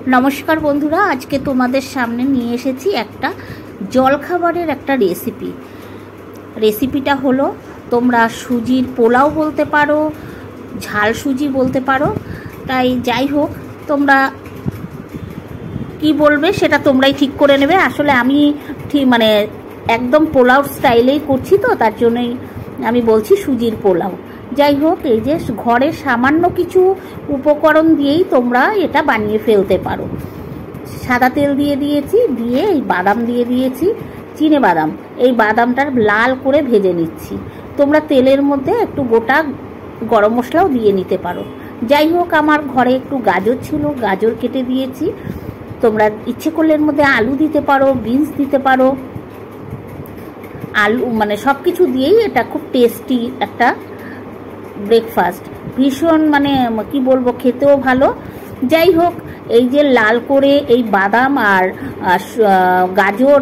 নমস্কার বন্ধুরা, আজকে তোমাদের সামনে নিয়ে এসেছি একটা জলখাবারের একটা রেসিপিটা হলো, তোমরা সুজির পোলাও বলতে পারো, ঝাল সুজি বলতে পারো। তাই যাই হোক, তোমরা কি বলবে সেটা তোমরাই ঠিক করে নেবে। আসলে আমি ঠিক একদম পোলাও স্টাইলেই করছি, তো তার জন্যই আমি বলছি সুজির পোলাও। যাই হোক, এই যে ঘরে সামান্য কিছু উপকরণ দিয়েই তোমরা এটা বানিয়ে ফেলতে পারো। সাদা তেল দিয়ে দিয়েছি, দিয়ে এই বাদাম দিয়ে দিয়েছি, চিনে বাদাম। এই বাদামটার লাল করে ভেজে নিচ্ছি। তোমরা তেলের মধ্যে একটু গোটা গরম মশলাও দিয়ে নিতে পারো। যাই হোক, আমার ঘরে একটু গাজর ছিল, গাজর কেটে দিয়েছি। তোমরা ইচ্ছে করলে এর মধ্যে আলু দিতে পারো, বিনস দিতে পারো। আলু সব কিছু দিয়েই এটা খুব টেস্টি একটা ব্রেকফাস্ট, ভীষণ কি বলবো, খেতেও ভালো। যাই হোক, এই যে লাল করে এই বাদাম আর গাজর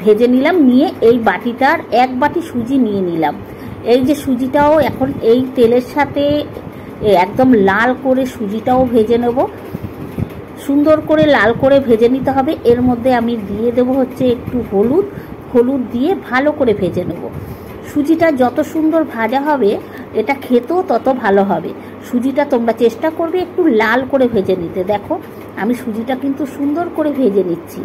ভেজে নিলাম, নিয়ে এই বাটিটার এক বাটি সুজি নিয়ে নিলাম। এই যে সুজিটাও এখন এই তেলের সাথে একদম লাল করে সুজিটাও ভেজে নেব, সুন্দর করে লাল করে ভেজে নিতে হবে। এর মধ্যে আমি দিয়ে দেবো হচ্ছে একটু হলুদ দিয়ে ভালো করে ভেজে নেব। সুজিটা যত সুন্দর ভাজা হবে, এটা খেতেও তত ভালো হবে। সুজিটা তোমরা চেষ্টা করবে একটু লাল করে ভেজে নিতে। দেখো, আমি সুজিটা কিন্তু সুন্দর করে ভেজে নিচ্ছি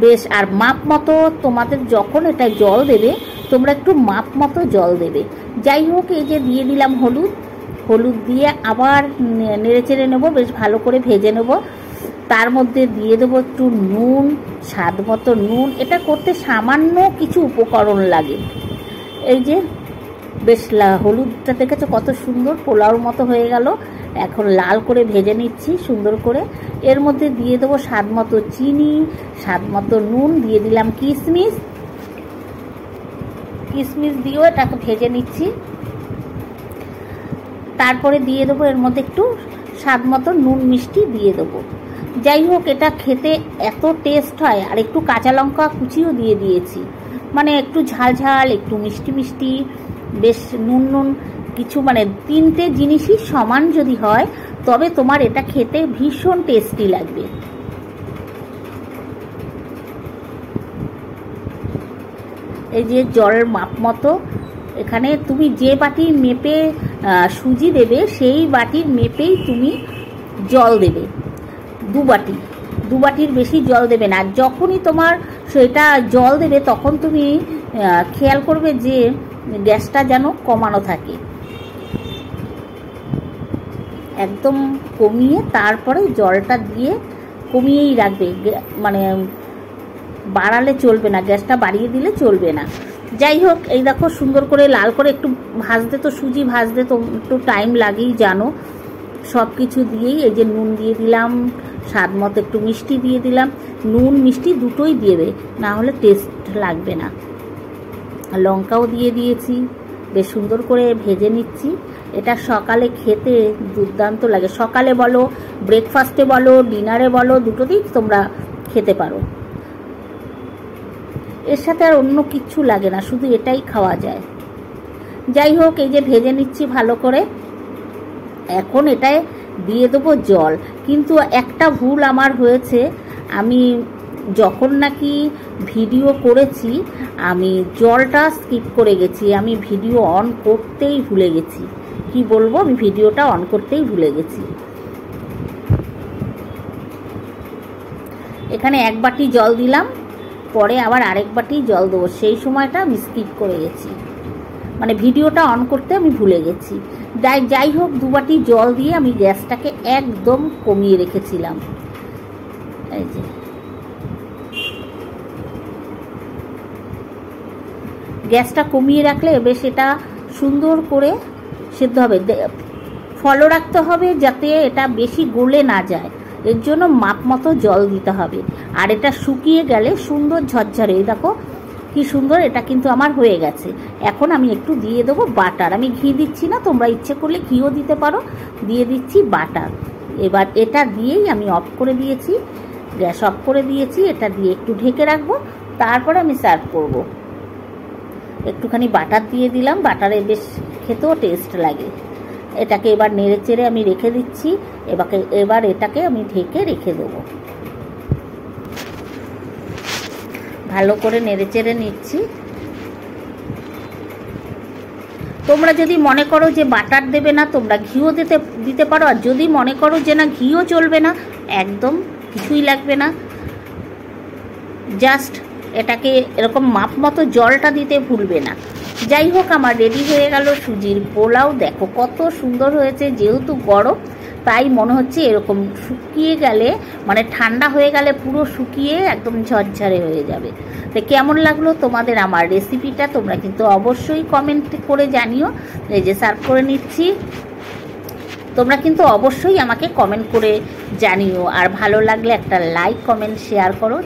বেশ। আর মাপ মতো তোমাদের যখন এটা জল দেবে, তোমরা একটু মাপ মতো জল দেবে। যাই হোক, এই যে দিয়ে দিলাম হলুদ দিয়ে আবার নেড়ে চেড়ে নেবো, বেশ ভালো করে ভেজে নেব। তার মধ্যে দিয়ে দেবো একটু নুন, স্বাদ মতো নুন। এটা করতে সামান্য কিছু উপকরণ লাগে। এই যে বেশ হলুদটা দেখেছো কত সুন্দর পোলাওর মতো হয়ে গেল। এখন লাল করে ভেজে নিচ্ছি সুন্দর করে। এর মধ্যে দিয়ে দেবো স্বাদ মতো চিনি, স্বাদ মতো নুন, দিয়ে দিলাম কিশমিশ দিয়েও এটাকে ভেজে নিচ্ছি। তারপরে দিয়ে দেবো এর মধ্যে একটু স্বাদ মতো নুন মিষ্টি দিয়ে দেবো। যাই হোক, এটা খেতে এত টেস্ট হয়। আর একটু কাঁচা লঙ্কা কুচিও দিয়ে দিয়েছি, একটু ঝাল একটু মিষ্টি, বেশ নুন কিছু, তিনটে জিনিসই সমান যদি হয়, তবে তোমার এটা খেতে ভীষণ টেস্টি লাগবে। এই যে জলের মাপ মতো, এখানে তুমি যে বাটির মেপে সুজি দেবে, সেই বাটির মেপেই তুমি জল দেবে। দু বাটির বেশি জল দেবে না। যখনই তোমার সেটা জল দেবে, তখন তুমি খেয়াল করবে যে গ্যাসটা যেন কমানো থাকে, একদম কমিয়ে তারপরে জলটা দিয়ে কমিয়েই রাখবে। বাড়ালে চলবে না, গ্যাসটা বাড়িয়ে দিলে চলবে না। যাই হোক, এই দেখো সুন্দর করে লাল করে একটু ভাজতে, তো সুজি ভাজতে তো একটু টাইম লাগেই জানো। সব কিছু দিয়েই এই যে নুন দিয়ে দিলাম, স্বাদ মতো একটু মিষ্টি দিয়ে দিলাম। নুন মিষ্টি দুটোই দেবে, না হলে টেস্ট লাগবে না। লঙ্কাও দিয়ে দিয়েছি, বেশ সুন্দর করে ভেজে নিচ্ছি। এটা সকালে খেতে দুর্দান্ত লাগে। সকালে বলো, ব্রেকফাস্টে বলো, ডিনারে বলো, দুটোতেই তোমরা খেতে পারো। এর সাথে আর অন্য কিচ্ছু লাগে না, শুধু এটাই খাওয়া যায়। যাই হোক, এই যে ভেজে নিচ্ছি ভালো করে। এখন এটায় দিয়ে দেবো জল। কিন্তু একটা ভুল আমার হয়েছে, আমি যখন নাকি ভিডিও করেছি, আমি জলটা স্কিপ করে গেছি। আমি ভিডিও অন করতেই ভুলে গেছি। কি বলবো, আমি ভিডিওটা অন করতেই ভুলে গেছি। এখানে এক বাটি জল দিলাম, পরে আবার আরেক বাটি জল দেবো। সেই সময়টা আমি স্কিপ করে গেছি, ভিডিওটা অন করতে আমি ভুলে গেছি। যাই হোক, 2 বাটি জল দিয়ে আমি গ্যাসটাকে একদম কমিয়ে রেখেছিলাম। এই যে গ্যাসটা কমিয়ে রাখলে বেশ এটা সুন্দর করে সেদ্ধ হবে। ফলো রাখতে হবে যাতে এটা বেশি গলে না যায়, এর জন্য মাপ মতো জল দিতে হবে। আর এটা শুকিয়ে গেলে সুন্দর ঝরঝরে, দেখো কি সুন্দর এটা কিন্তু আমার হয়ে গেছে। এখন আমি একটু দিয়ে দেবো বাটার। আমি ঘি দিচ্ছি না, তোমরা ইচ্ছে করলে ঘিও দিতে পারো। দিয়ে দিচ্ছি বাটার। এবার এটা দিয়েই আমি অফ করে দিয়েছি, গ্যাস অফ করে দিয়েছি। এটা দিয়ে একটু ঢেকে রাখবো, তারপরে আমি সার্ভ করব। একটুখানি বাটার দিয়ে দিলাম, বাটারে বেশ খেতেও টেস্ট লাগে। এটাকে এবার নেড়ে চেড়ে আমি রেখে দিচ্ছি। এবার এটাকে আমি ঢেকে রেখে দেবো। ভালো করে নেড়ে চেড়ে নিচ্ছি। তোমরা যদি মনে করো যে বাটার দেবে না, তোমরা ঘিও দিতে পারো। আর যদি মনে করো যে না ঘিও চলবে না, একদম কিছুই লাগবে না, জাস্ট এটাকে এরকম মাপ মতো জলটা দিতে ভুলবে না। যাই হোক, আমার রেডি হয়ে গেল সুজির পোলাও। দেখো কত সুন্দর হয়েছে। যেহেতু গরম তাই মনে হচ্ছে এরকম শুকিয়ে গেলে, মানে ঠান্ডা হয়ে গেলে পুরো শুকিয়ে একদম ঝরঝরে হয়ে যাবে। তো কেমন লাগলো তোমাদের আমার রেসিপিটা তোমরা কিন্তু অবশ্যই কমেন্ট করে জানিও। এই যে সার্ভ করে নিচ্ছি, তোমরা কিন্তু অবশ্যই আমাকে কমেন্ট করে জানিও। আর ভালো লাগলে একটা লাইক, কমেন্ট, শেয়ার করো।